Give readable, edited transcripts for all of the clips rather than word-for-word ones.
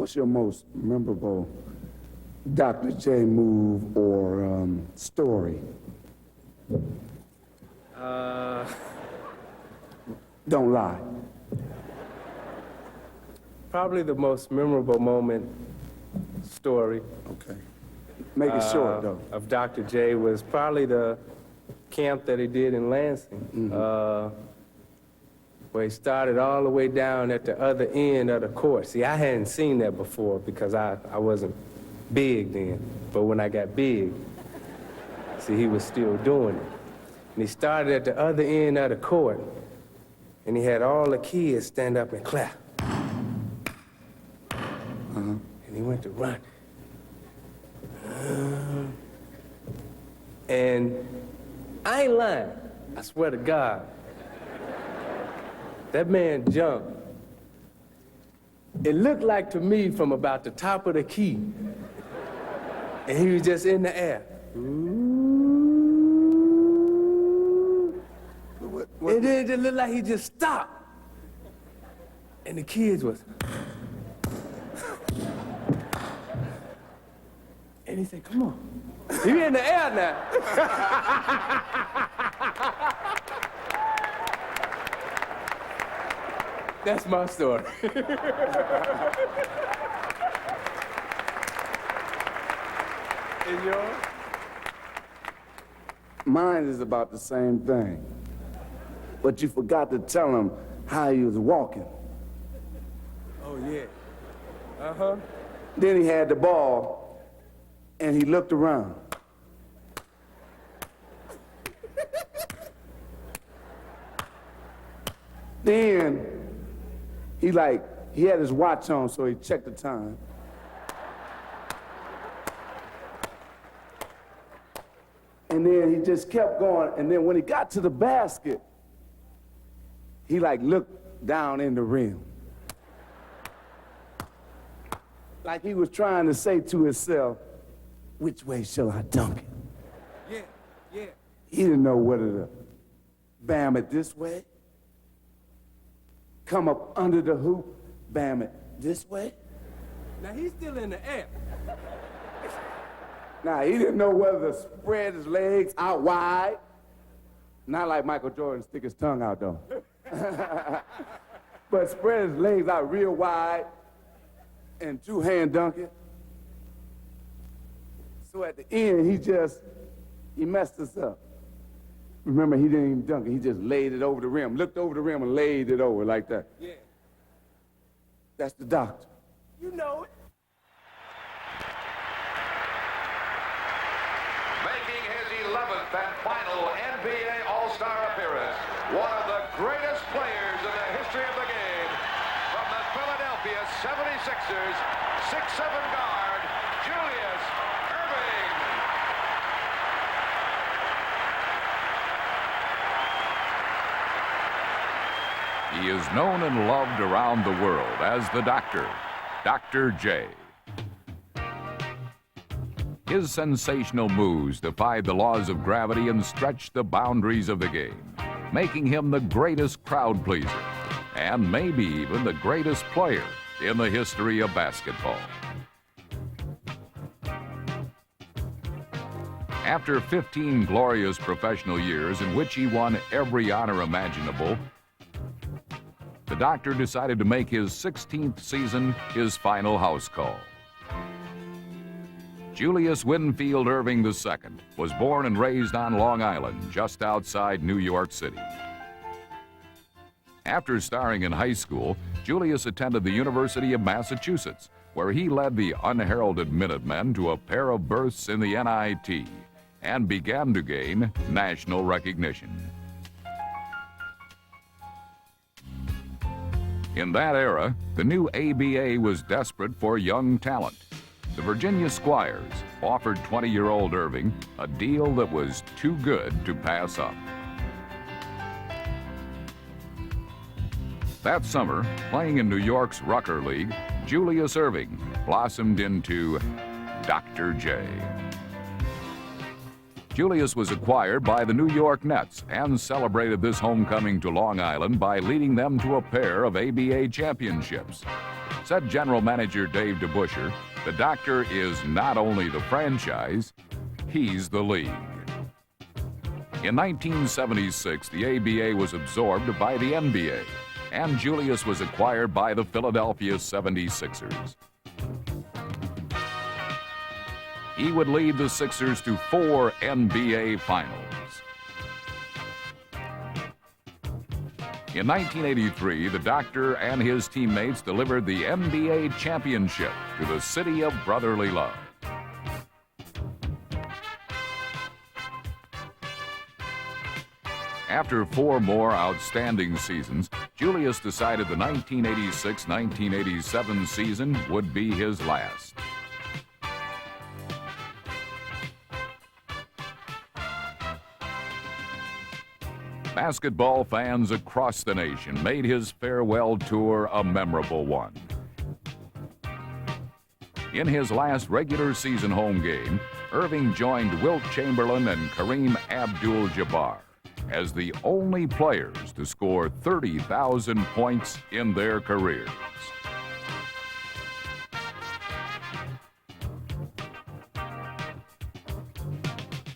What's your most memorable Dr. J move or story? Don't lie. Probably the most memorable moment, story, Okay. Make it short, though. of Dr. J was probably the camp that he did in Lansing, where he started all the way down at the other end of the court. See, I hadn't seen that before because I wasn't big then, but when I got big, see, he was still doing it. And he started at the other end of the court, and he had all the kids stand up and clap. And he went to run. And I ain't lying, I swear to God. That man jumped. It looked like to me from about the top of the key, and he was just in the air. And then it just looked like he just stopped. And the kids was. And he said, come on. He in the air now. That's my story. Is yours? Mine is about the same thing. But you forgot to tell him how he was walking. Oh, yeah. Uh-huh. Then he had the ball, and he looked around. Then he had his watch on, so he checked the time. And then he just kept going, and then when he got to the basket, he looked down in the rim. Like he was trying to say to himself, which way shall I dunk it? Yeah, yeah. He didn't know whether to bam it this way, come up under the hoop, bam it this way. Now he's still in the air. Now, he didn't know whether to spread his legs out wide. Not like Michael Jordan, stick his tongue out, though. But spread his legs out real wide and two-hand dunk it. So at the end, he messed us up. Remember, he didn't even dunk it. He just laid it over the rim, looked over the rim and laid it over like that. Yeah. That's the doctor. You know it. Making his 11th and final NBA All-Star appearance, one of the greatest players in the history of the game, from the Philadelphia 76ers, 6'7" guard, Julius Irving. He is known and loved around the world as the Doctor, Dr. J. His sensational moves defied the laws of gravity and stretched the boundaries of the game, making him the greatest crowd pleaser and maybe even the greatest player in the history of basketball. After 15 glorious professional years in which he won every honor imaginable, the Doctor decided to make his 16th season his final house call. Julius Winfield Irving II was born and raised on Long Island, just outside New York City. After starring in high school, Julius attended the University of Massachusetts, where he led the unheralded Minutemen to a pair of berths in the NIT and began to gain national recognition. In that era, the new ABA was desperate for young talent. The Virginia Squires offered 20-year-old Irving a deal that was too good to pass up. That summer, playing in New York's Rucker League, Julius Irving blossomed into Dr. J. Julius was acquired by the New York Nets and celebrated this homecoming to Long Island by leading them to a pair of ABA championships. Said General Manager Dave DeBuscher, the doctor is not only the franchise, he's the league. In 1976, the ABA was absorbed by the NBA, and Julius was acquired by the Philadelphia 76ers. He would lead the Sixers to 4 NBA Finals. In 1983, the doctor and his teammates delivered the NBA championship to the city of brotherly love. After 4 more outstanding seasons, Julius decided the 1986-1987 season would be his last. Basketball fans across the nation made his farewell tour a memorable one. In his last regular season home game, Irving joined Wilt Chamberlain and Kareem Abdul-Jabbar as the only players to score 30,000 points in their careers.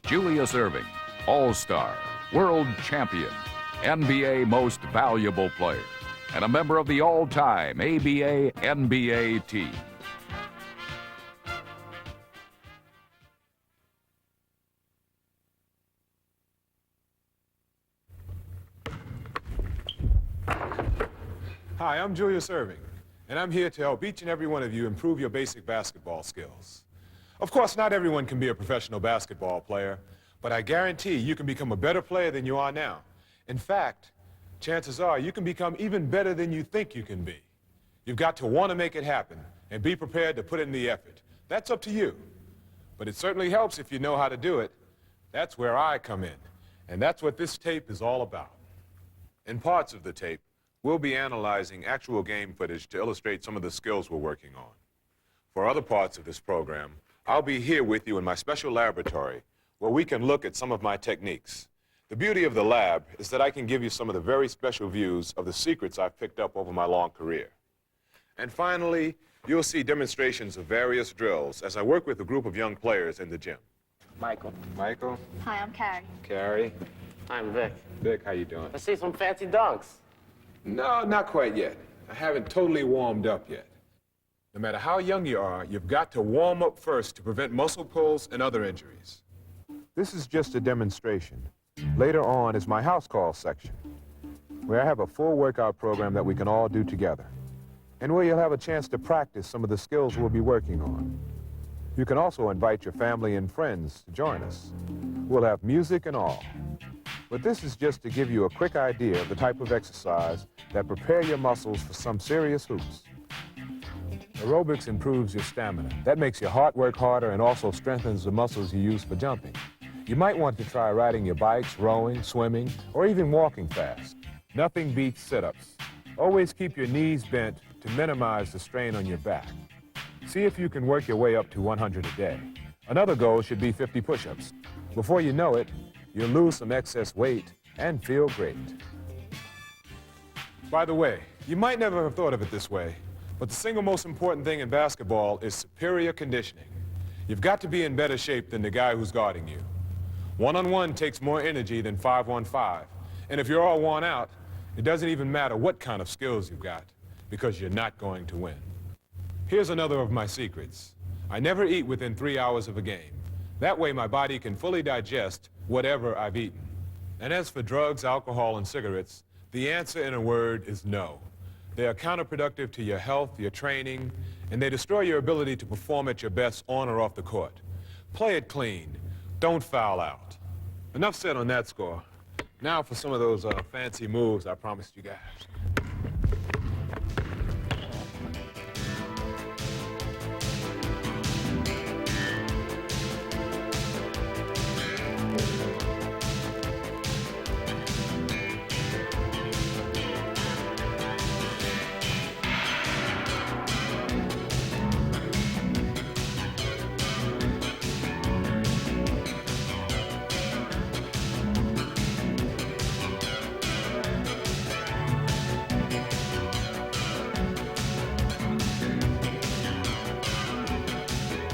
Julius Irving, All-Star, World Champion, NBA Most Valuable Player, and a member of the all-time ABA NBA team. Hi, I'm Julius Irving, and I'm here to help each and every one of you improve your basic basketball skills. Of course, not everyone can be a professional basketball player, but I guarantee you can become a better player than you are now. In fact, chances are you can become even better than you think you can be. You've got to want to make it happen and be prepared to put in the effort. That's up to you. But it certainly helps if you know how to do it. That's where I come in, and that's what this tape is all about. In parts of the tape, we'll be analyzing actual game footage to illustrate some of the skills we're working on. For other parts of this program, I'll be here with you in my special laboratory where we can look at some of my techniques. The beauty of the lab is that I can give you some of the very special views of the secrets I've picked up over my long career. And finally, you'll see demonstrations of various drills as I work with a group of young players in the gym. Michael. Michael. Hi, I'm Carrie. Carrie. I'm Vic. Vic, how you doing? Let's see some fancy dunks. No, not quite yet. I haven't totally warmed up yet. No matter how young you are, you've got to warm up first to prevent muscle pulls and other injuries. This is just a demonstration. Later on is my house call section, where I have a full workout program that we can all do together, and where you'll have a chance to practice some of the skills we'll be working on. You can also invite your family and friends to join us. We'll have music and all. But this is just to give you a quick idea of the type of exercise that prepare your muscles for some serious hoops. Aerobics improves your stamina. That makes your heart work harder and also strengthens the muscles you use for jumping. You might want to try riding your bikes, rowing, swimming, or even walking fast. Nothing beats sit-ups. Always keep your knees bent to minimize the strain on your back. See if you can work your way up to 100 a day. Another goal should be 50 push-ups. Before you know it, you'll lose some excess weight and feel great. By the way, you might never have thought of it this way, but the single most important thing in basketball is superior conditioning. You've got to be in better shape than the guy who's guarding you. One-on-one takes more energy than 5-on-5, and if you're all worn out, it doesn't even matter what kind of skills you've got, because you're not going to win. Here's another of my secrets. I never eat within 3 hours of a game. That way my body can fully digest whatever I've eaten. And as for drugs, alcohol, and cigarettes, the answer in a word is no. They are counterproductive to your health, your training, and they destroy your ability to perform at your best on or off the court. Play it clean. Don't foul out. Enough said on that score. Now for some of those fancy moves I promised you guys.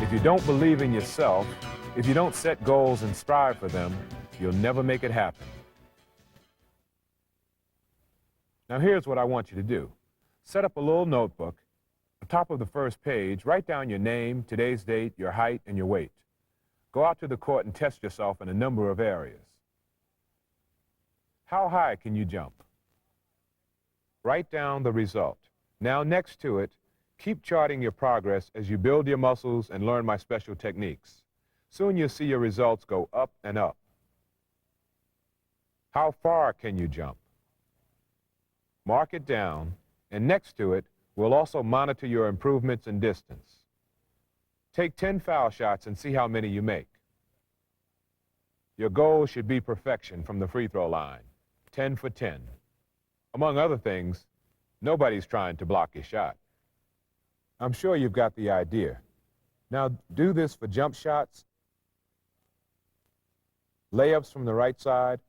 If you don't believe in yourself, if you don't set goals and strive for them, you'll never make it happen. Now here's what I want you to do. Set up a little notebook. On top of the first page, write down your name, today's date, your height, and your weight. Go out to the court and test yourself in a number of areas. How high can you jump? Write down the result. Now next to it, keep charting your progress as you build your muscles and learn my special techniques. Soon you'll see your results go up and up. How far can you jump? Mark it down, and next to it, we'll also monitor your improvements in distance. Take 10 foul shots and see how many you make. Your goal should be perfection from the free throw line, 10 for 10. Among other things, nobody's trying to block your shot. I'm sure you've got the idea. Now do this for jump shots, layups from the right side,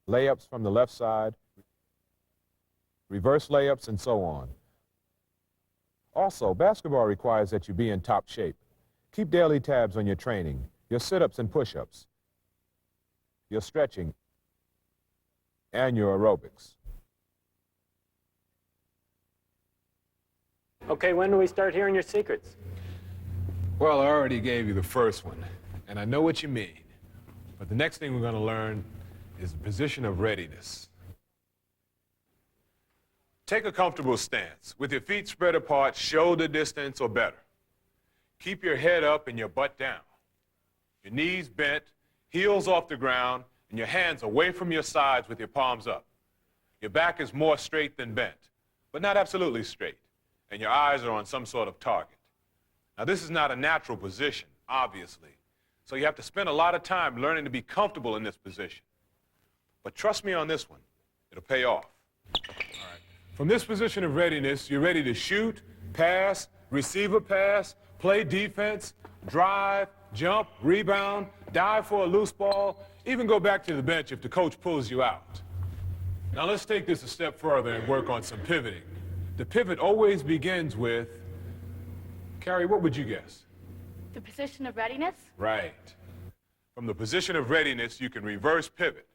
layups from the left side, reverse layups, and so on. Also, basketball requires that you be in top shape. Keep daily tabs on your training, your sit-ups and push-ups, your stretching, and your aerobics. Okay, when do we start hearing your secrets? Well, I already gave you the first one, and I know what you mean. But the next thing we're going to learn is the position of readiness. Take a comfortable stance with your feet spread apart, shoulder distance or better. Keep your head up and your butt down. Your knees bent, heels off the ground, and your hands away from your sides with your palms up. Your back is more straight than bent, but not absolutely straight, and your eyes are on some sort of target. Now, this is not a natural position, obviously, so you have to spend a lot of time learning to be comfortable in this position. But trust me on this one, it'll pay off. All right. From this position of readiness, you're ready to shoot, pass, receive a pass, play defense, drive, jump, rebound, dive for a loose ball, even go back to the bench if the coach pulls you out. Now let's take this a step further and work on some pivoting. The pivot always begins with, Carrie, what would you guess? The position of readiness? Right. From the position of readiness, you can reverse pivot.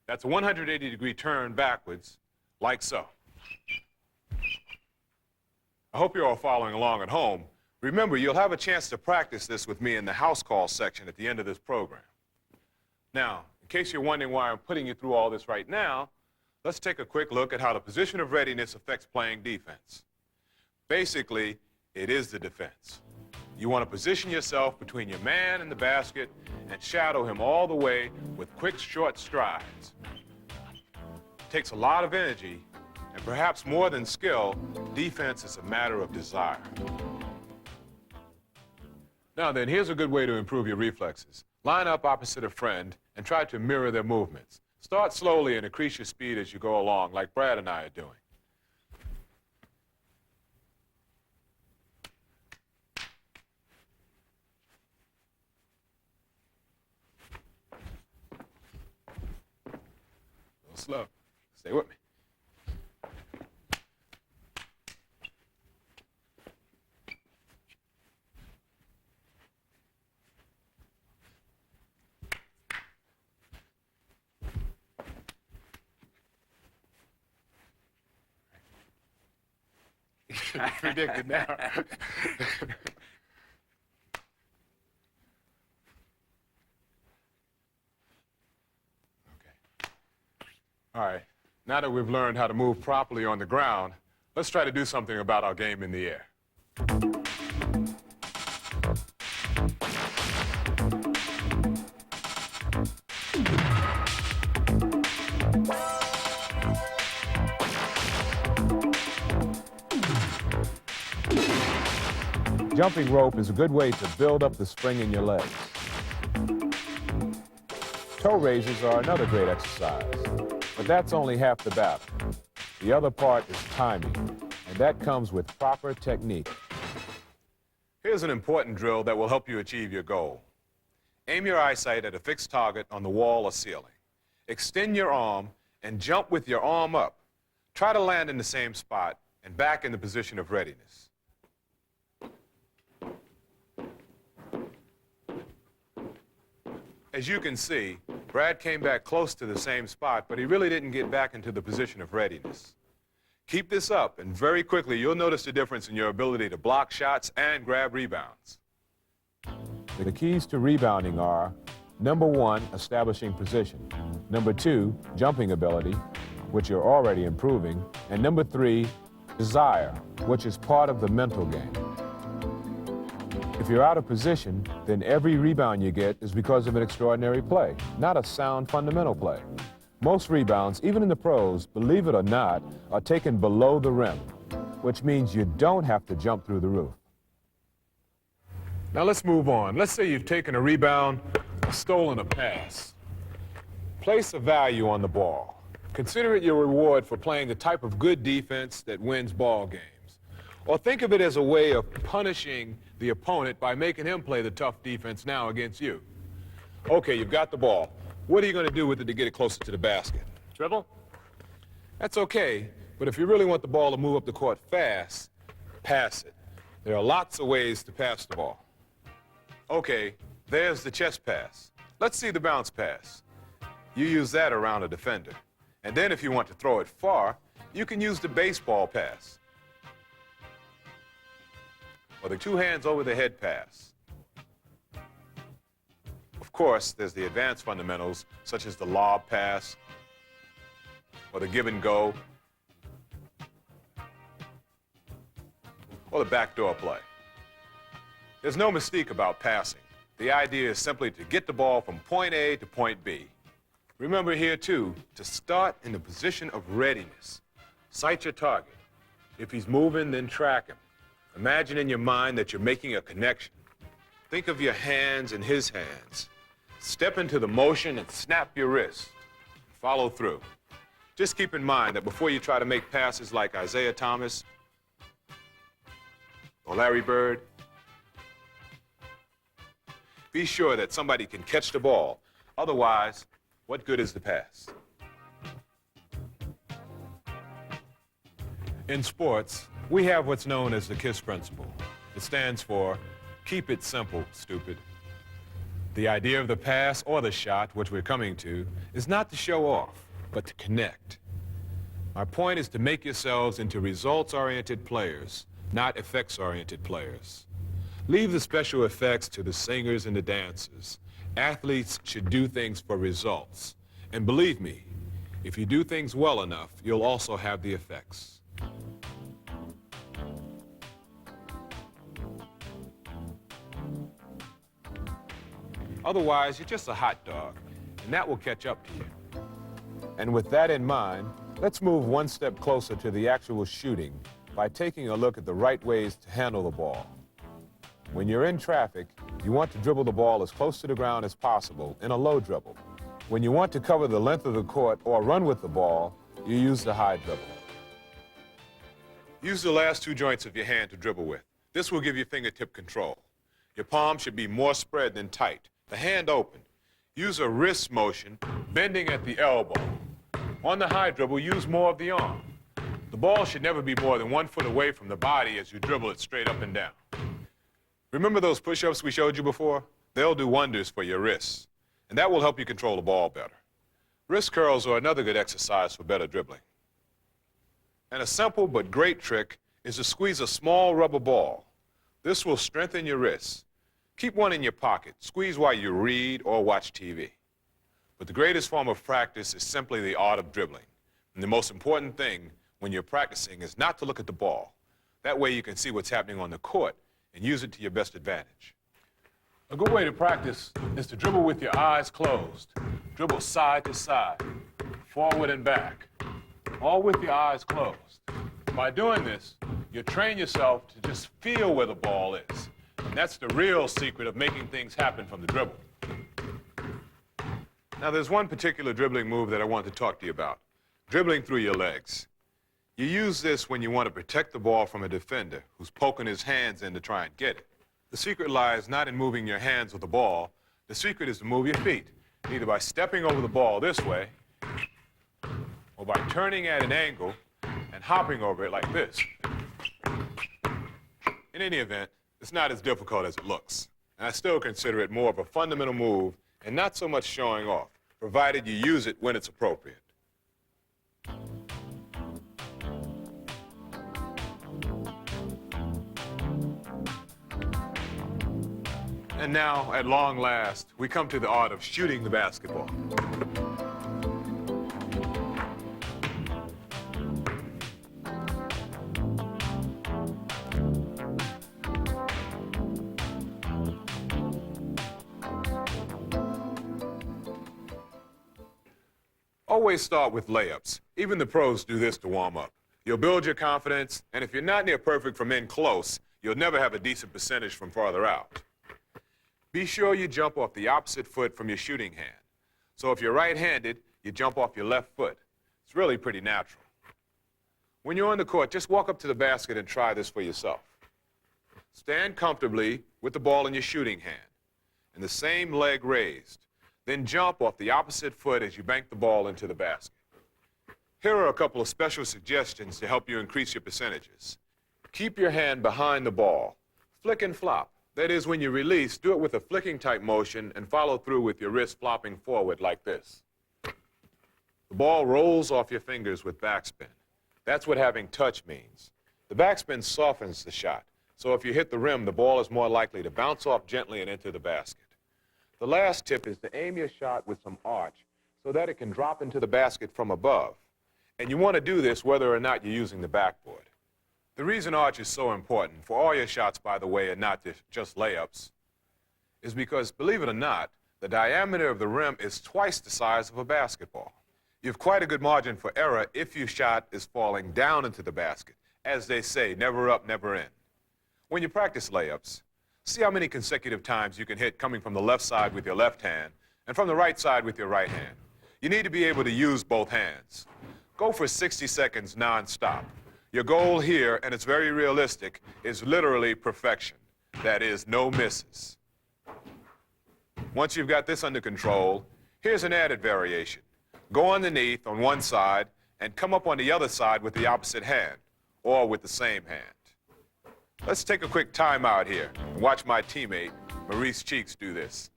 That's a 180-degree turn backwards, like so. I hope you're all following along at home. Remember, you'll have a chance to practice this with me in the house call section at the end of this program. Now, in case you're wondering why I'm putting you through all this right now, let's take a quick look at how the position of readiness affects playing defense. Basically, it is the defense. You want to position yourself between your man and the basket and shadow him all the way with quick, short strides. It takes a lot of energy, and perhaps more than skill, defense is a matter of desire. Now then, here's a good way to improve your reflexes. Line up opposite a friend and try to mirror their movements. Start slowly and increase your speed as you go along, like Brad and I are doing. A little slow. Stay with me. Predicted now. All right, now that we've learned how to move properly on the ground, let's try to do something about our game in the air. Jumping rope is a good way to build up the spring in your legs. Toe raises are another great exercise, but that's only half the battle. The other part is timing, and that comes with proper technique. Here's an important drill that will help you achieve your goal. Aim your eyesight at a fixed target on the wall or ceiling. Extend your arm and jump with your arm up. Try to land in the same spot and back in the position of readiness. As you can see, Brad came back close to the same spot, but he really didn't get back into the position of readiness. Keep this up, and very quickly you'll notice the difference in your ability to block shots and grab rebounds. The keys to rebounding are, number 1, establishing position. Number 2, jumping ability, which you're already improving. And number 3, desire, which is part of the mental game. If you're out of position, then every rebound you get is because of an extraordinary play, not a sound fundamental play. Most rebounds, even in the pros, believe it or not, are taken below the rim, which means you don't have to jump through the roof. Now let's move on. Let's say you've taken a rebound or stolen a pass. Place a value on the ball. Consider it your reward for playing the type of good defense that wins ball games. Or think of it as a way of punishing the opponent by making him play the tough defense now against you. Okay, you've got the ball. What are you going to do with it to get it closer to the basket? Dribble? That's okay, but if you really want the ball to move up the court fast, pass it. There are lots of ways to pass the ball. Okay, there's the chest pass. Let's see the bounce pass. You use that around a defender. And then if you want to throw it far, you can use the baseball pass. Or the two hands over the head pass. Of course, there's the advanced fundamentals, such as the lob pass, or the give and go, or the backdoor play. There's no mystique about passing. The idea is simply to get the ball from point A to point B. Remember here, too, to start in the position of readiness. Sight your target. If he's moving, then track him. Imagine in your mind that you're making a connection. Think of your hands in his hands. Step into the motion and snap your wrist. Follow through. Just keep in mind that before you try to make passes like Isaiah Thomas or Larry Bird, be sure that somebody can catch the ball. Otherwise, what good is the pass? In sports, we have what's known as the KISS principle. It stands for keep it simple, stupid. The idea of the pass or the shot, which we're coming to, is not to show off, but to connect. Our point is to make yourselves into results-oriented players, not effects-oriented players. Leave the special effects to the singers and the dancers. Athletes should do things for results. And believe me, if you do things well enough, you'll also have the effects. Otherwise, you're just a hot dog, and that will catch up to you. And with that in mind, let's move one step closer to the actual shooting by taking a look at the right ways to handle the ball. When you're in traffic, you want to dribble the ball as close to the ground as possible in a low dribble. When you want to cover the length of the court or run with the ball, you use the high dribble. Use the last two joints of your hand to dribble with. This will give you fingertip control. Your palm should be more spread than tight. The hand open. Use a wrist motion, bending at the elbow. On the high dribble, use more of the arm. The ball should never be more than 1 foot away from the body as you dribble it straight up and down. Remember those push-ups we showed you before? They'll do wonders for your wrists, and that will help you control the ball better. Wrist curls are another good exercise for better dribbling. And a simple but great trick is to squeeze a small rubber ball. This will strengthen your wrists. Keep one in your pocket. Squeeze while you read or watch TV. But the greatest form of practice is simply the art of dribbling. And the most important thing when you're practicing is not to look at the ball. That way you can see what's happening on the court and use it to your best advantage. A good way to practice is to dribble with your eyes closed. Dribble side to side, forward and back, all with your eyes closed. By doing this, you train yourself to just feel where the ball is. And that's the real secret of making things happen from the dribble. Now, there's one particular dribbling move that I want to talk to you about, dribbling through your legs. You use this when you want to protect the ball from a defender who's poking his hands in to try and get it. The secret lies not in moving your hands with the ball. The secret is to move your feet, either by stepping over the ball this way or by turning at an angle and hopping over it like this. In any event, it's not as difficult as it looks, and I still consider it more of a fundamental move and not so much showing off, provided you use it when it's appropriate. And now, at long last, we come to the art of shooting the basketball. Always start with layups. Even the pros do this to warm up. You'll build your confidence, and if you're not near perfect from in close, you'll never have a decent percentage from farther out. Be sure you jump off the opposite foot from your shooting hand. So if you're right-handed, you jump off your left foot. It's really pretty natural. When you're on the court, just walk up to the basket and try this for yourself. Stand comfortably with the ball in your shooting hand and the same leg raised. Then jump off the opposite foot as you bank the ball into the basket. Here are a couple of special suggestions to help you increase your percentages. Keep your hand behind the ball. Flick and flop. That is, when you release, do it with a flicking type motion and follow through with your wrist flopping forward like this. The ball rolls off your fingers with backspin. That's what having touch means. The backspin softens the shot, so if you hit the rim, the ball is more likely to bounce off gently and into the basket. The last tip is to aim your shot with some arch so that it can drop into the basket from above. And you want to do this whether or not you're using the backboard. The reason arch is so important for all your shots, by the way, and not just layups, is because, believe it or not, the diameter of the rim is twice the size of a basketball. You have quite a good margin for error if your shot is falling down into the basket. As they say, never up, never in. When you practice layups, see how many consecutive times you can hit coming from the left side with your left hand and from the right side with your right hand. You need to be able to use both hands. Go for 60 seconds non-stop. Your goal here, and it's very realistic, is literally perfection. That is, no misses. Once you've got this under control, here's an added variation. Go underneath on one side and come up on the other side with the opposite hand, or with the same hand. Let's take a quick time out here and watch my teammate, Maurice Cheeks, do this.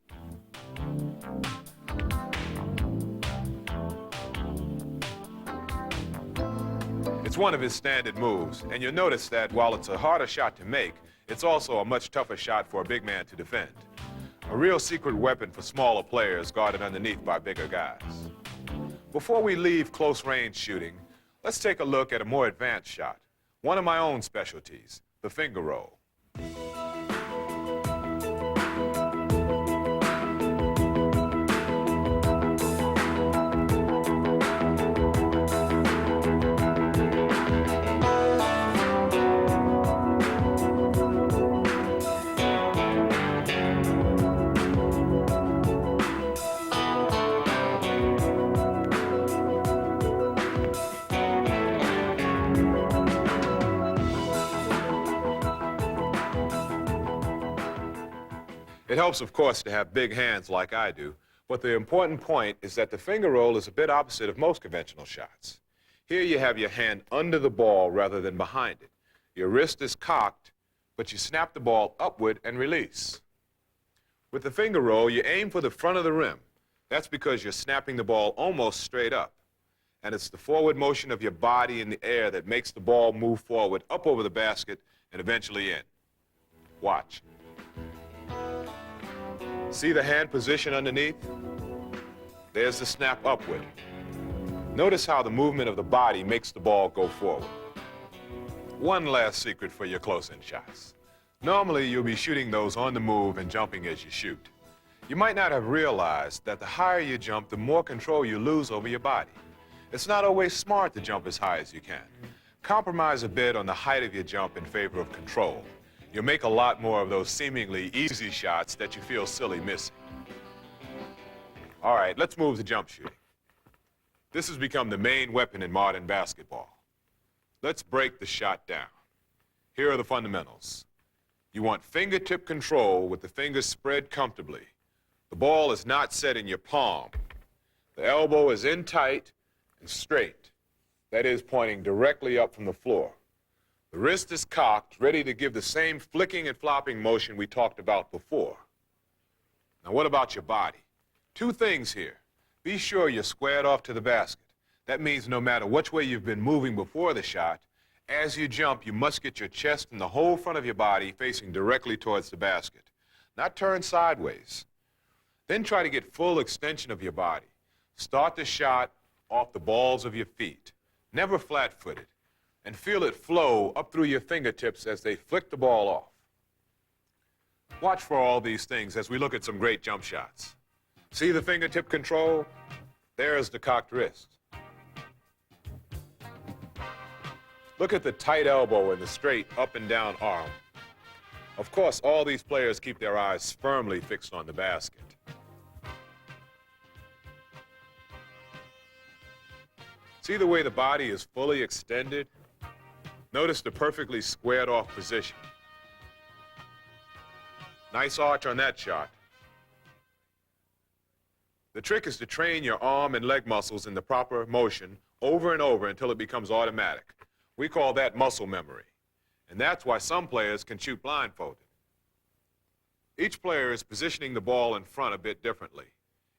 It's one of his standard moves, and you'll notice that while it's a harder shot to make, it's also a much tougher shot for a big man to defend. A real secret weapon for smaller players guarded underneath by bigger guys. Before we leave close-range shooting, let's take a look at a more advanced shot, one of my own specialties, the finger roll. It helps, of course, to have big hands like I do, but the important point is that the finger roll is a bit opposite of most conventional shots. Here you have your hand under the ball rather than behind it. Your wrist is cocked, but you snap the ball upward and release. With the finger roll, you aim for the front of the rim. That's because you're snapping the ball almost straight up. And it's the forward motion of your body in the air that makes the ball move forward up over the basket and eventually in. Watch. See the hand position underneath? There's the snap upward. Notice how the movement of the body makes the ball go forward. One last secret for your close-in shots. Normally, you'll be shooting those on the move and jumping as you shoot. You might not have realized that the higher you jump, the more control you lose over your body. It's not always smart to jump as high as you can. Compromise a bit on the height of your jump in favor of control. You'll make a lot more of those seemingly easy shots that you feel silly missing. All right, let's move to jump shooting. This has become the main weapon in modern basketball. Let's break the shot down. Here are the fundamentals. You want fingertip control with the fingers spread comfortably. The ball is not set in your palm. The elbow is in tight and straight. That is, pointing directly up from the floor. The wrist is cocked, ready to give the same flicking and flopping motion we talked about before. Now, what about your body? Two things here. Be sure you're squared off to the basket. That means no matter which way you've been moving before the shot, as you jump, you must get your chest and the whole front of your body facing directly towards the basket, not turn sideways. Then try to get full extension of your body. Start the shot off the balls of your feet, never flat-footed, and feel it flow up through your fingertips as they flick the ball off. Watch for all these things as we look at some great jump shots. See the fingertip control? There's the cocked wrist. Look at the tight elbow and the straight up and down arm. Of course, all these players keep their eyes firmly fixed on the basket. See the way the body is fully extended? Notice the perfectly squared off position. Nice arch on that shot. The trick is to train your arm and leg muscles in the proper motion over and over until it becomes automatic. We call that muscle memory. And that's why some players can shoot blindfolded. Each player is positioning the ball in front a bit differently.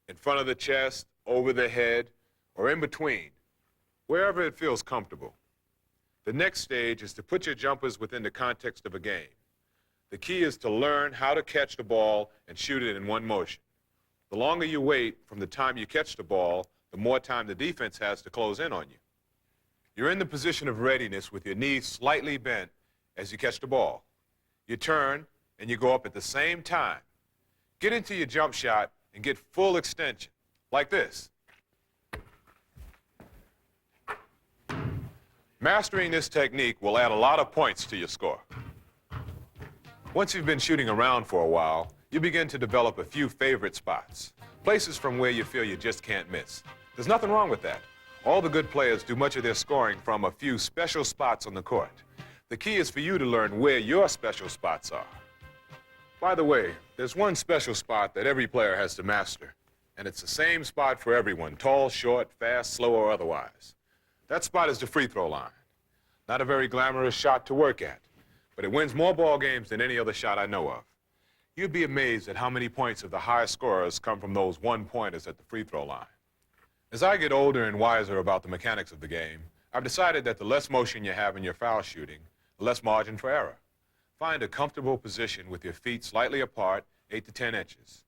In front of the chest, over the head, or in between, wherever it feels comfortable. The next stage is to put your jumpers within the context of a game. The key is to learn how to catch the ball and shoot it in one motion. The longer you wait from the time you catch the ball, the more time the defense has to close in on you. You're in the position of readiness with your knees slightly bent as you catch the ball. You turn and you go up at the same time. Get into your jump shot and get full extension, like this. Mastering this technique will add a lot of points to your score. Once you've been shooting around for a while, you begin to develop a few favorite spots, places from where you feel you just can't miss. There's nothing wrong with that. All the good players do much of their scoring from a few special spots on the court. The key is for you to learn where your special spots are. By the way, there's one special spot that every player has to master, and it's the same spot for everyone, tall, short, fast, slow, or otherwise. That spot is the free throw line. Not a very glamorous shot to work at, but it wins more ball games than any other shot I know of. You'd be amazed at how many points of the highest scorers come from those one-pointers at the free throw line. As I get older and wiser about the mechanics of the game, I've decided that the less motion you have in your foul shooting, the less margin for error. Find a comfortable position with your feet slightly apart, 8 to 10 inches.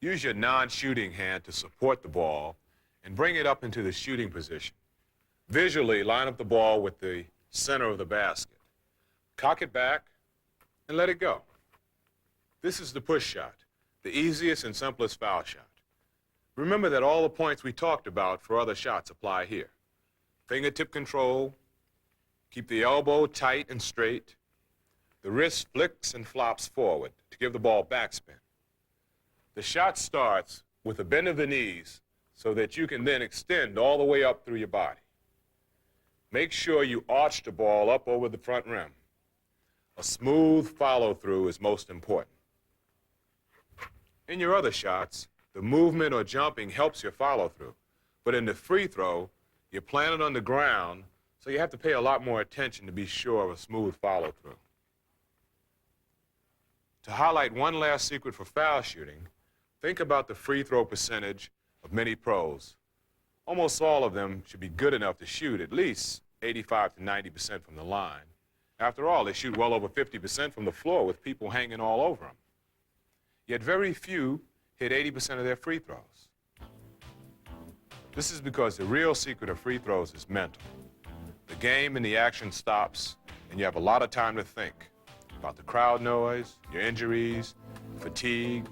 Use your non-shooting hand to support the ball and bring it up into the shooting position. Visually, line up the ball with the center of the basket. Cock it back and let it go. This is the push shot, the easiest and simplest foul shot. Remember that all the points we talked about for other shots apply here. Fingertip control, keep the elbow tight and straight. The wrist flicks and flops forward to give the ball backspin. The shot starts with a bend of the knees so that you can then extend all the way up through your body. Make sure you arch the ball up over the front rim. A smooth follow-through is most important. In your other shots, the movement or jumping helps your follow-through. But in the free throw, you're planted on the ground, so you have to pay a lot more attention to be sure of a smooth follow-through. To highlight one last secret for foul shooting, think about the free throw percentage of many pros. Almost all of them should be good enough to shoot at least 85 to 90% from the line. After all, they shoot well over 50% from the floor with people hanging all over them. Yet very few hit 80% of their free throws. This is because the real secret of free throws is mental. The game and the action stops, and you have a lot of time to think about the crowd noise, your injuries, fatigue,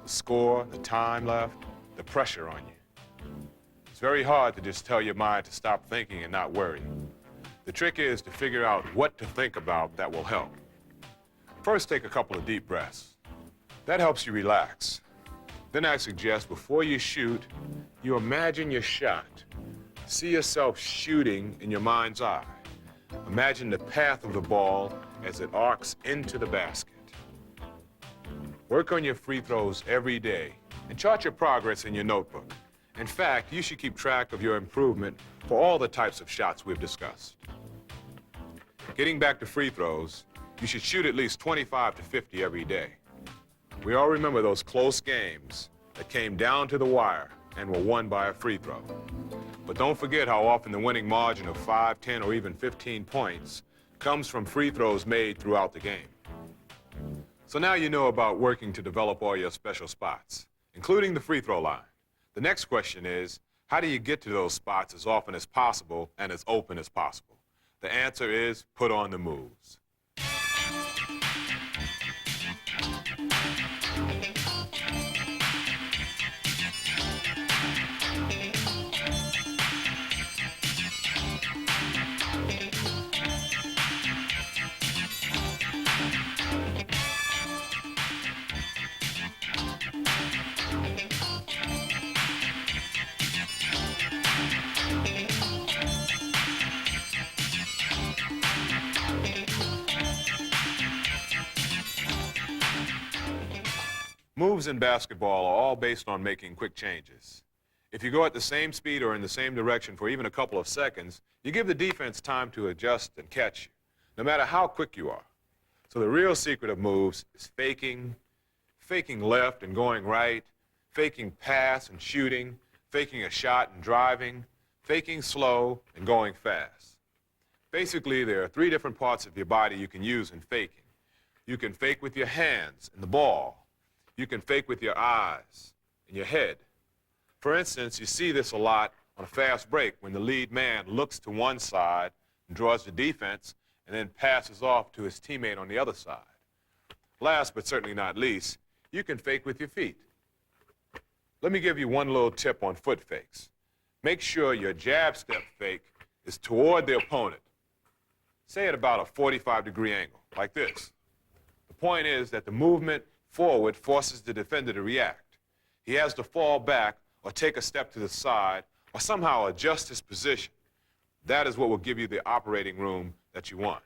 the score, the time left, the pressure on you. It's very hard to just tell your mind to stop thinking and not worry. The trick is to figure out what to think about that will help. First, take a couple of deep breaths. That helps you relax. Then I suggest before you shoot, you imagine your shot. See yourself shooting in your mind's eye. Imagine the path of the ball as it arcs into the basket. Work on your free throws every day and chart your progress in your notebook. In fact, you should keep track of your improvement for all the types of shots we've discussed. Getting back to free throws, you should shoot at least 25 to 50 every day. We all remember those close games that came down to the wire and were won by a free throw. But don't forget how often the winning margin of 5, 10, or even 15 points comes from free throws made throughout the game. So now you know about working to develop all your special spots, including the free throw line. The next question is, how do you get to those spots as often as possible and as open as possible? The answer is put on the moves. Moves in basketball are all based on making quick changes. If you go at the same speed or in the same direction for even a couple of seconds, you give the defense time to adjust and catch you, no matter how quick you are. So the real secret of moves is faking left and going right, faking pass and shooting, faking a shot and driving, faking slow and going fast. Basically, there are 3 different parts of your body you can use in faking. You can fake with your hands and the ball. You can fake with your eyes and your head. For instance, you see this a lot on a fast break when the lead man looks to one side and draws the defense and then passes off to his teammate on the other side. Last but certainly not least, you can fake with your feet. Let me give you one little tip on foot fakes. Make sure your jab step fake is toward the opponent. Say at about a 45-degree angle, like this. The point is that the movement forward forces the defender to react. He has to fall back or take a step to the side or somehow adjust his position. That is what will give you the operating room that you want.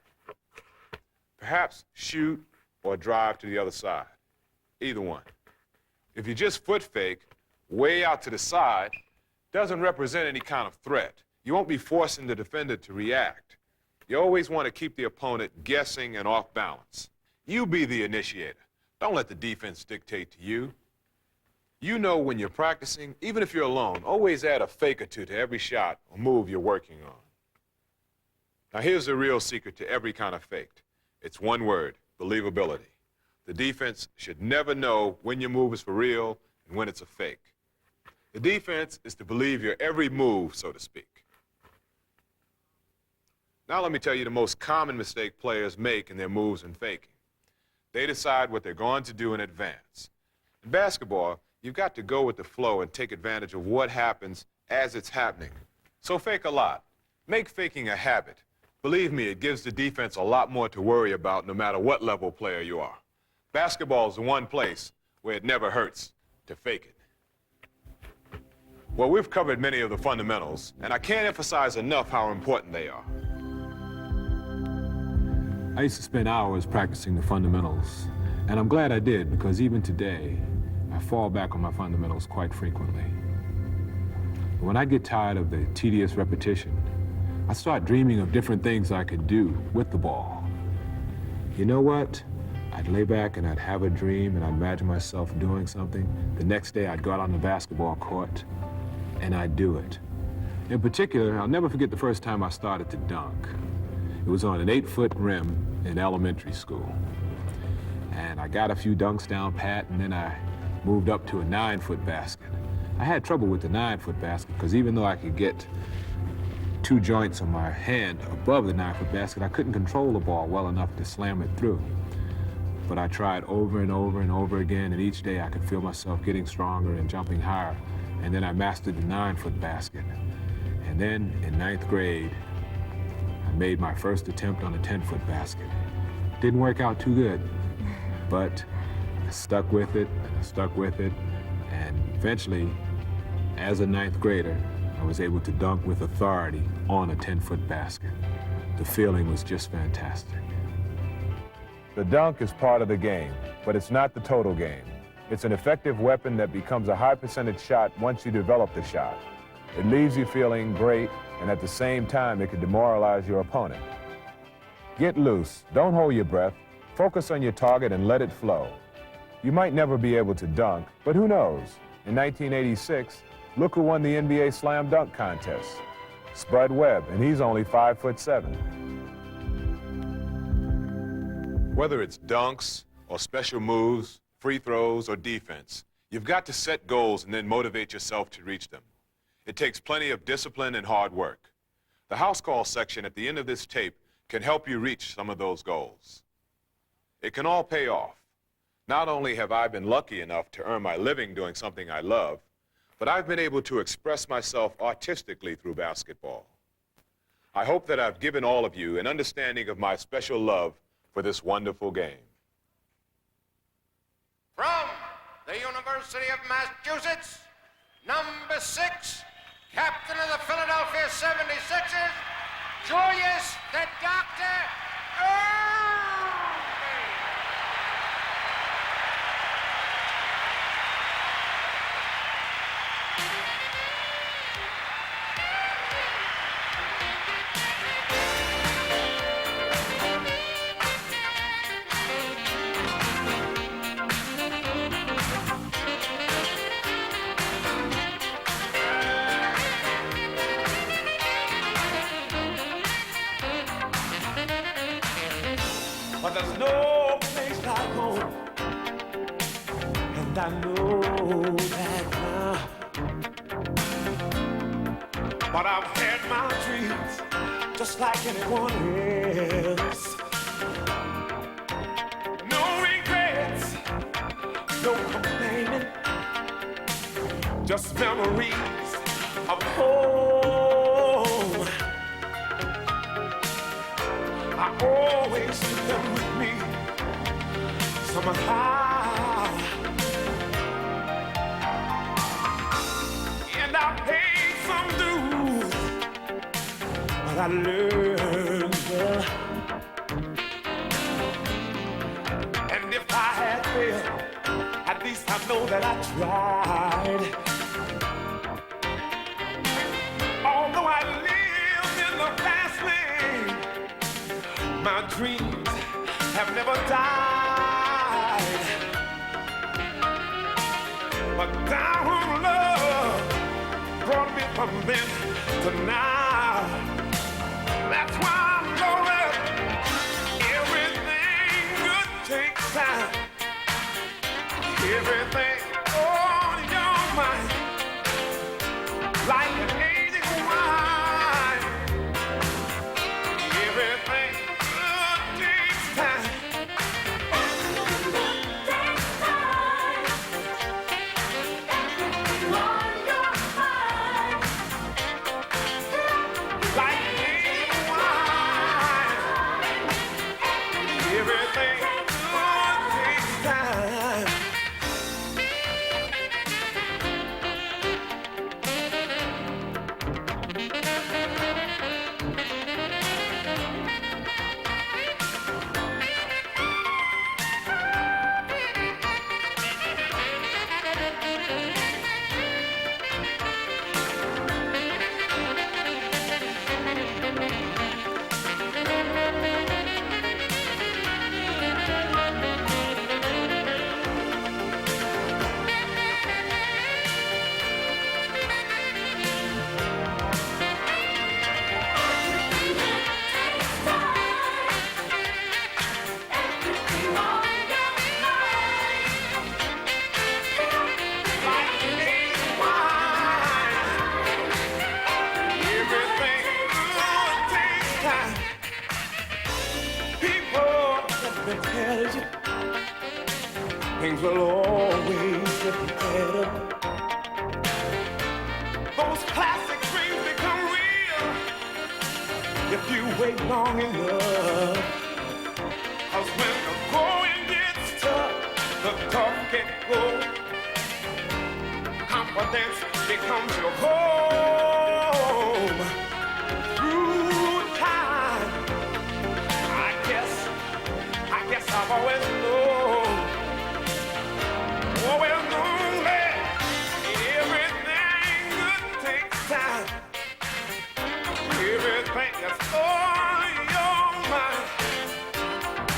Perhaps shoot or drive to the other side. Either one. If you just foot fake way out to the side, doesn't represent any kind of threat. You won't be forcing the defender to react. You always want to keep the opponent guessing and off balance. You be the initiator. Don't let the defense dictate to you. You know when you're practicing, even if you're alone, always add a fake or two to every shot or move you're working on. Now here's the real secret to every kind of fake. It's one word, believability. The defense should never know when your move is for real and when it's a fake. The defense is to believe your every move, so to speak. Now let me tell you the most common mistake players make in their moves and faking. They decide what they're going to do in advance. In basketball, you've got to go with the flow and take advantage of what happens as it's happening. So fake a lot. Make faking a habit. Believe me, it gives the defense a lot more to worry about no matter what level player you are. Basketball is the one place where it never hurts to fake it. Well, we've covered many of the fundamentals, and I can't emphasize enough how important they are. I used to spend hours practicing the fundamentals, and I'm glad I did, because even today, I fall back on my fundamentals quite frequently. When I get tired of the tedious repetition, I start dreaming of different things I could do with the ball. You know what? I'd lay back and I'd have a dream and I'd imagine myself doing something. The next day I'd go out on the basketball court and I'd do it. In particular, I'll never forget the first time I started to dunk. It was on an 8-foot rim in elementary school. And I got a few dunks down pat, and then I moved up to a 9-foot basket. I had trouble with the 9-foot basket because even though I could get 2 joints on my hand above the 9-foot basket, I couldn't control the ball well enough to slam it through. But I tried over and over and over again, and each day I could feel myself getting stronger and jumping higher. And then I mastered the 9-foot basket. And then in 9th grade, I made my first attempt on a 10-foot basket. Didn't work out too good, but I stuck with it, and I stuck with it, and eventually, as a 9th grader, I was able to dunk with authority on a 10-foot basket. The feeling was just fantastic. The dunk is part of the game, but it's not the total game. It's an effective weapon that becomes a high percentage shot once you develop the shot. It leaves you feeling great, and at the same time, it can demoralize your opponent. Get loose, don't hold your breath, focus on your target and let it flow. You might never be able to dunk, but who knows? In 1986, look who won the NBA Slam Dunk Contest. Spud Webb, and he's only 5'7". Whether it's dunks or special moves, free throws or defense, you've got to set goals and then motivate yourself to reach them. It takes plenty of discipline and hard work. The house call section at the end of this tape can help you reach some of those goals. It can all pay off. Not only have I been lucky enough to earn my living doing something I love, but I've been able to express myself artistically through basketball. I hope that I've given all of you an understanding of my special love for this wonderful game. From the University of Massachusetts, number 6, captain of the Philadelphia 76ers, Julius the Doctor Irving. But there's no place like home, and I know that now. But I've had my dreams just like anyone else. No regrets, no complaining, just memories of home. I always took them with me somehow, and I paid some dues, but I learned well. And if I had failed, at least I know that I tried. Although I lived in the fast lane, my dreams have never died. But down love brought me from then to now. That's why I'm going. Everything good takes time. Everything on your mind, like an aging wine. Everything good takes time. Like an aging wine. Everything good takes time. Things will always get better. Those classic dreams become real if you wait long enough. 'Cause when the going gets tough, the tough get go. Confidence becomes your home. Through time, I guess I've always known. Always known that everything good takes time. Everything that's on your mind,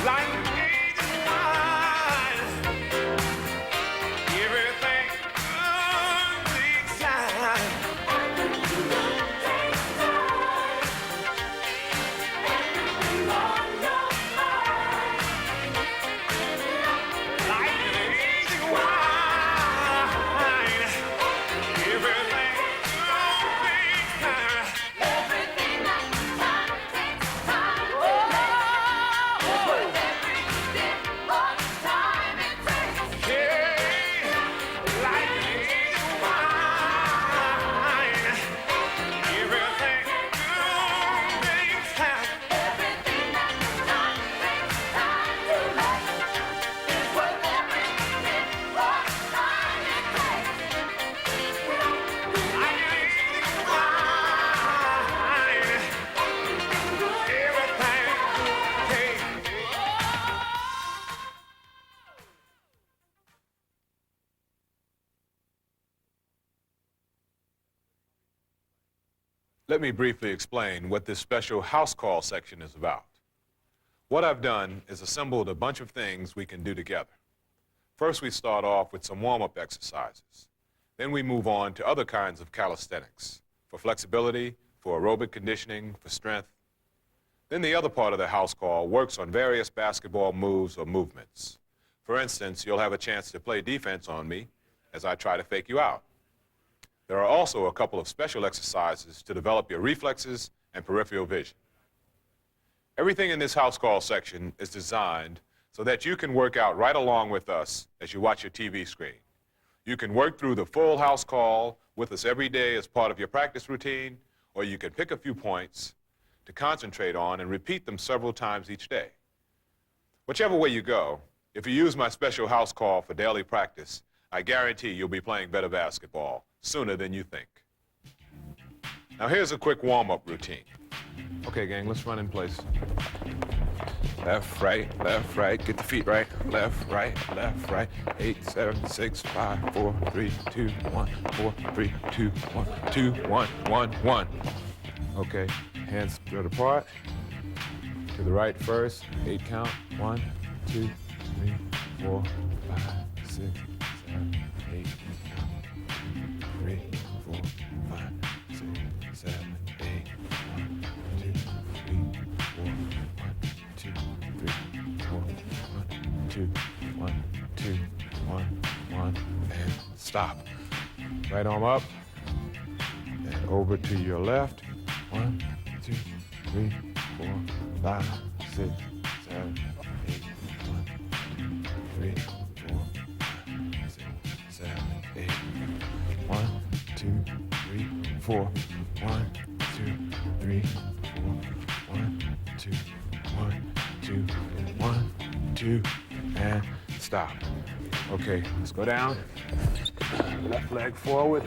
like aging wine. Everything good Let me briefly explain what this special house call section is about. What I've done is assembled a bunch of things we can do together. First, we start off with some warm-up exercises. Then we move on to other kinds of calisthenics, for flexibility, for aerobic conditioning, for strength. Then the other part of the house call works on various basketball moves or movements. For instance, you'll have a chance to play defense on me as I try to fake you out. There are also a couple of special exercises to develop your reflexes and peripheral vision. Everything in this house call section is designed so that you can work out right along with us as you watch your TV screen. You can work through the full house call with us every day as part of your practice routine, or you can pick a few points to concentrate on and repeat them several times each day. Whichever way you go, if you use my special house call for daily practice, I guarantee you'll be playing better basketball sooner than you think. Now here's a quick warm-up routine. Okay, gang, let's run in place. Left, right, get the feet right. Left, right, 8, 7, 6, 5, 4, 3, 2, 1, 4, 3, 2, 1, 2, 1, 1, 1. Okay, hands spread apart. To the right first, 8 count. 1, 2, 3, 4, 5, 6, 7, 8. 3, 4, 5, 6, 7, 8. 1, 2, 3, 4, 1, 2, 3, 4, 1, 2, 1, 2, 1, 1, and stop. Right arm up, and over to your left. 1, 2, 3, 4, 5, 6, 7, 8. 1, 2, 3, 4, 5, 6, 7, 8. 1, 2, 3, 4. 1, 2, 3, 4. 1, 2, 1, 2, 1, 2, and stop. Okay, let's go down. Left leg forward.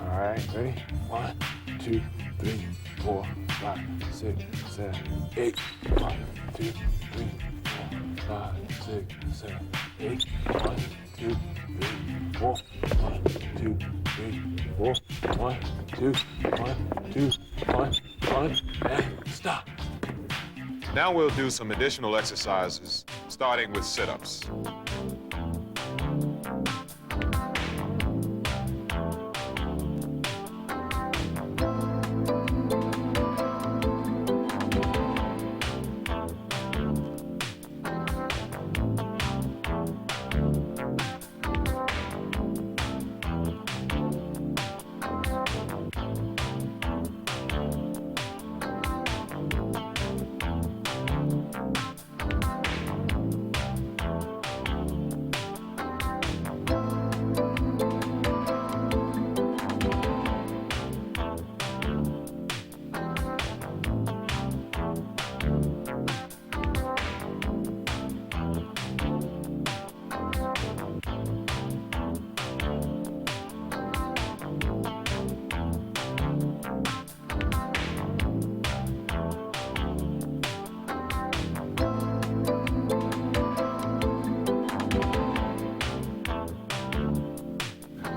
All right, ready? 1, 2, 3, 4, 5, 6, 7, 8. 1, 2, 3, 4, 5, 6, 7, 8. 1, 2, 3, 4. 1, 2, 3, 4. 1, 2, 1, 2, 1, 1, and stop. Now we'll do some additional exercises, starting with sit-ups.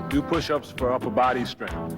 Do push-ups for upper body strength.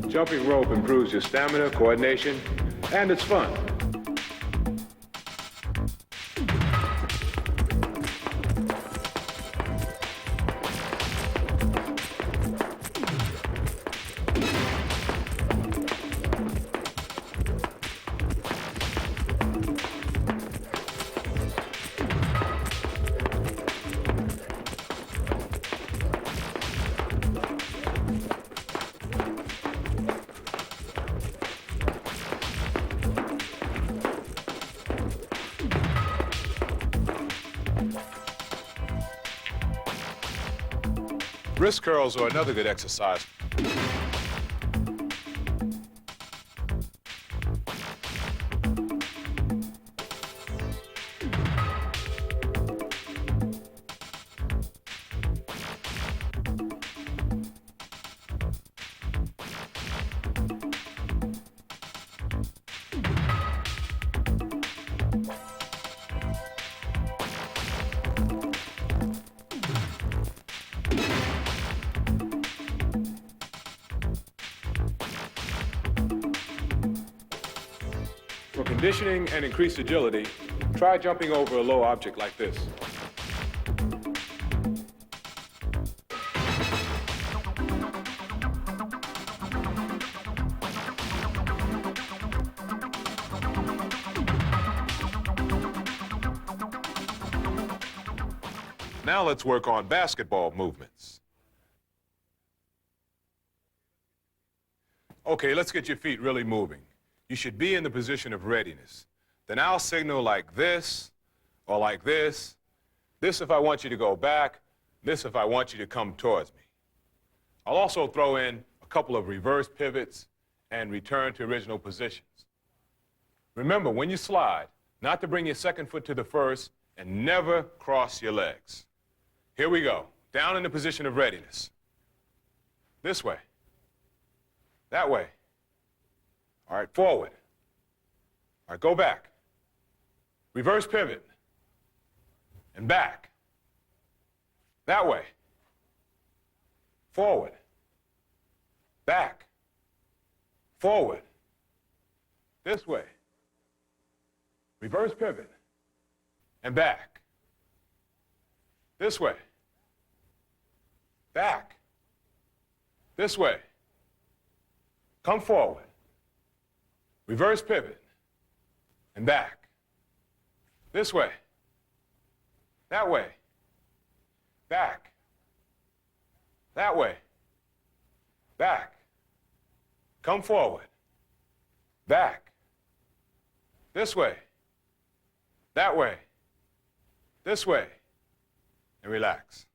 Jumping rope improves your stamina, coordination, and it's fun. Wrist curls are another good exercise. For conditioning and increased agility, try jumping over a low object like this. Now let's work on basketball movements. Okay, let's get your feet really moving. You should be in the position of readiness. Then I'll signal like this, or like this. This if I want you to go back, this if I want you to come towards me. I'll also throw in a couple of reverse pivots and return to original positions. Remember, when you slide, not to bring your second foot to the first and never cross your legs. Here we go, down in the position of readiness. This way, that way. All right, forward. All right, go back. Reverse pivot. And back. That way. Forward. Back. Forward. This way. Reverse pivot. And back. This way. Back. This way. Come forward. Reverse pivot, and back. This way, that way, back, that way, back. Come forward, back, this way, that way, this way, and relax.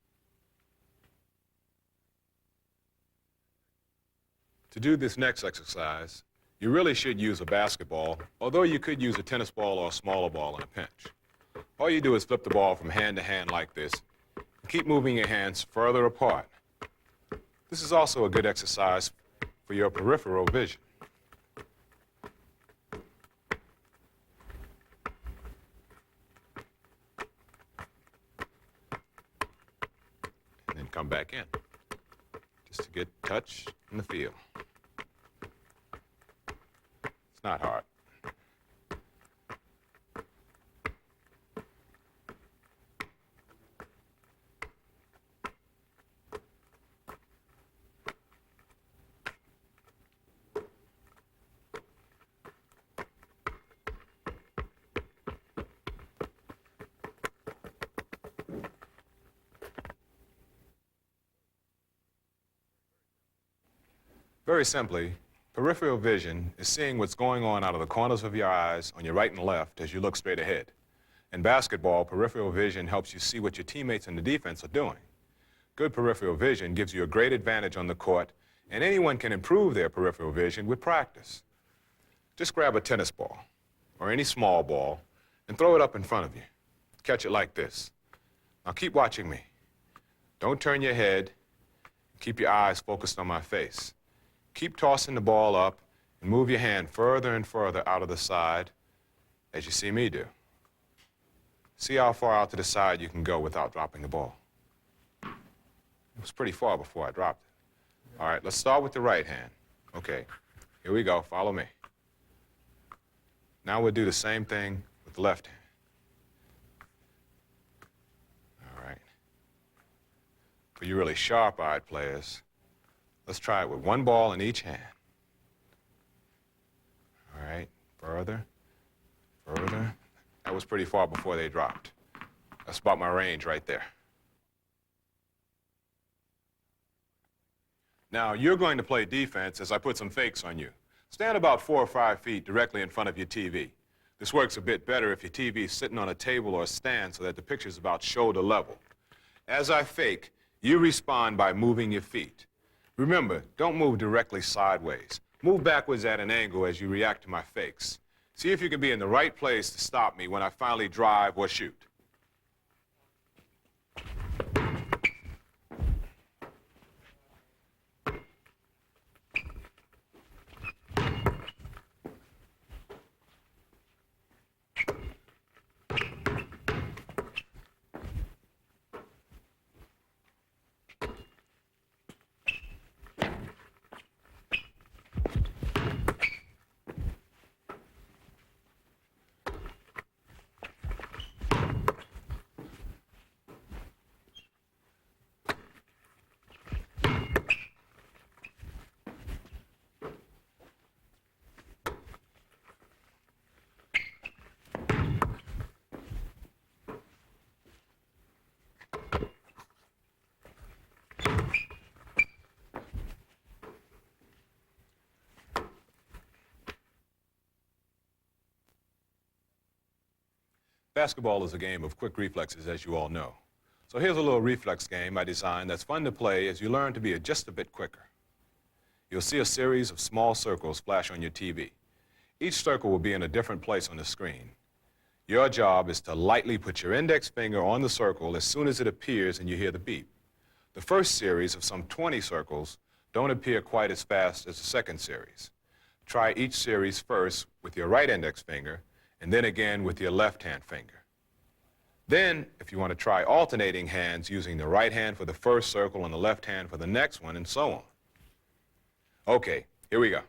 To do this next exercise, you really should use a basketball, although you could use a tennis ball or a smaller ball in a pinch. All you do is flip the ball from hand to hand like this, and keep moving your hands further apart. This is also a good exercise for your peripheral vision. And then come back in, just to get touch and the feel. Not hard. Very simply, peripheral vision is seeing what's going on out of the corners of your eyes on your right and left as you look straight ahead. In basketball, peripheral vision helps you see what your teammates in the defense are doing. Good peripheral vision gives you a great advantage on the court, and anyone can improve their peripheral vision with practice. Just grab a tennis ball or any small ball and throw it up in front of you. Catch it like this. Now keep watching me. Don't turn your head. Keep your eyes focused on my face. Keep tossing the ball up and move your hand further and further out of the side as you see me do. See how far out to the side you can go without dropping the ball. It was pretty far before I dropped it. All right, let's start with the right hand. Okay, here we go, follow me. Now we'll do the same thing with the left hand. All right. For you really sharp-eyed players, let's try it with one ball in each hand. All right, further, further. That was pretty far before they dropped. That's about my range right there. Now, you're going to play defense as I put some fakes on you. Stand about 4 or 5 feet directly in front of your TV. This works a bit better if your TV is sitting on a table or a stand so that the picture's about shoulder level. As I fake, you respond by moving your feet. Remember, don't move directly sideways. Move backwards at an angle as you react to my fakes. See if you can be in the right place to stop me when I finally drive or shoot. Basketball is a game of quick reflexes, as you all know. So here's a little reflex game I designed that's fun to play as you learn to be just a bit quicker. You'll see a series of small circles flash on your TV. Each circle will be in a different place on the screen. Your job is to lightly put your index finger on the circle as soon as it appears and you hear the beep. The first series of some 20 circles don't appear quite as fast as the second series. Try each series first with your right index finger and then again with your left-hand finger. Then, if you want to try alternating hands using the right hand for the first circle and the left hand for the next one, and so on. Okay, here we go.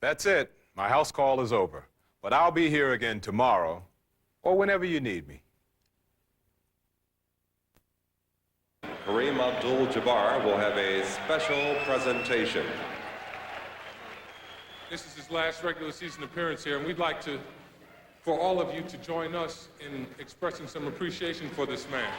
That's it. My house call is over. But I'll be here again tomorrow or whenever you need me. Kareem Abdul-Jabbar will have a special presentation. This is his last regular season appearance here, and we'd like for all of you to join us in expressing some appreciation for this man.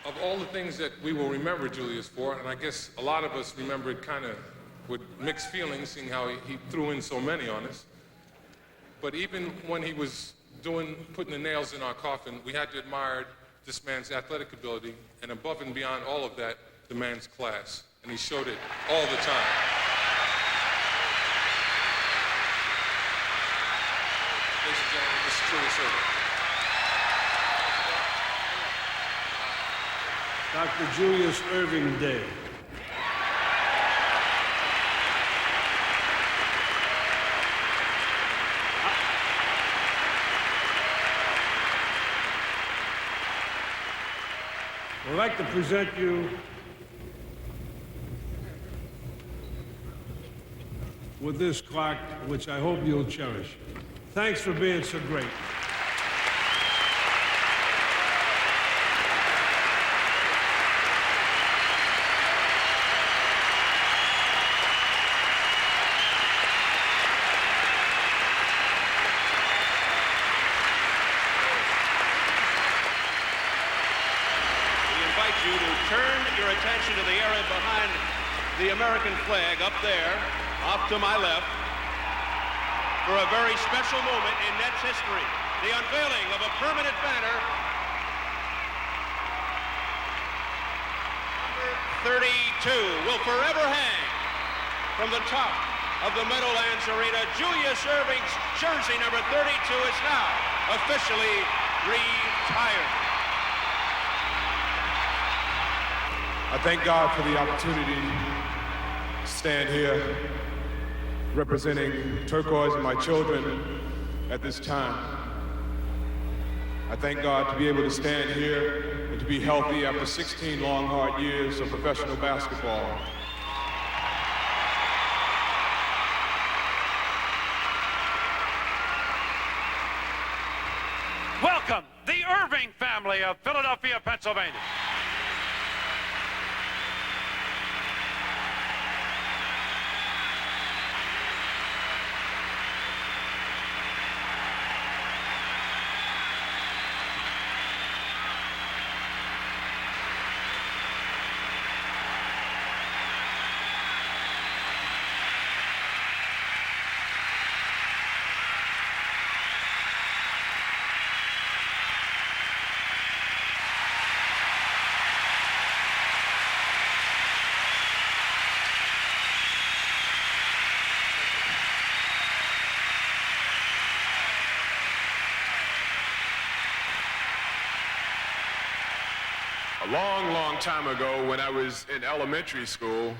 Of all the things that we will remember Julius for, and I guess a lot of us remember it kind of with mixed feelings, seeing how he threw in so many on us. But even when he was putting the nails in our coffin, we had to admire this man's athletic ability, and above and beyond all of that, the man's class. And he showed it all the time. Ladies and gentlemen, this is Julius Irving. Dr. Julius Irving Day. I'd like to present you with this clock, which I hope you'll cherish. Thanks for being so great. You to turn your attention to the area behind the American flag up there, off to my left, for a very special moment in Nets history, the unveiling of a permanent banner 32 will forever hang from the top of the Meadowlands Arena. Julius Irving's jersey number 32 is now officially retired. I thank God for the opportunity to stand here representing turquoise and my children at this time. I thank God to be able to stand here and to be healthy after 16 long, hard years of professional basketball. Welcome, the Irving family of Philadelphia, Pennsylvania. A long, long time ago, when I was in elementary school,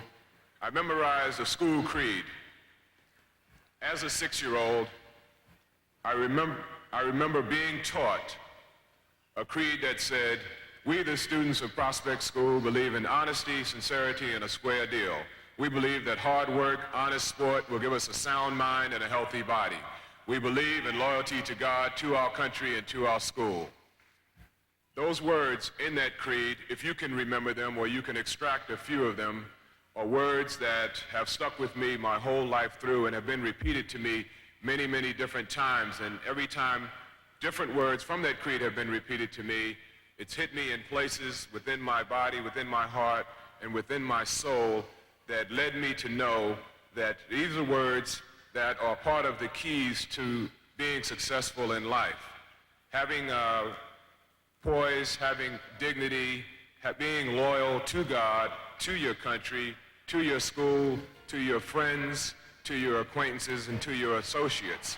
I memorized a school creed. As a 6-year-old, I remember being taught a creed that said, "We, the students of Prospect School, believe in honesty, sincerity, and a square deal. We believe that hard work, honest sport will give us a sound mind and a healthy body. We believe in loyalty to God, to our country, and to our school." Those words in that creed, if you can remember them or you can extract a few of them, are words that have stuck with me my whole life through and have been repeated to me many, many different times. And every time different words from that creed have been repeated to me, it's hit me in places within my body, within my heart, and within my soul that led me to know that these are words that are part of the keys to being successful in life. Having poise, having dignity, being loyal to God, to your country, to your school, to your friends, to your acquaintances, and to your associates.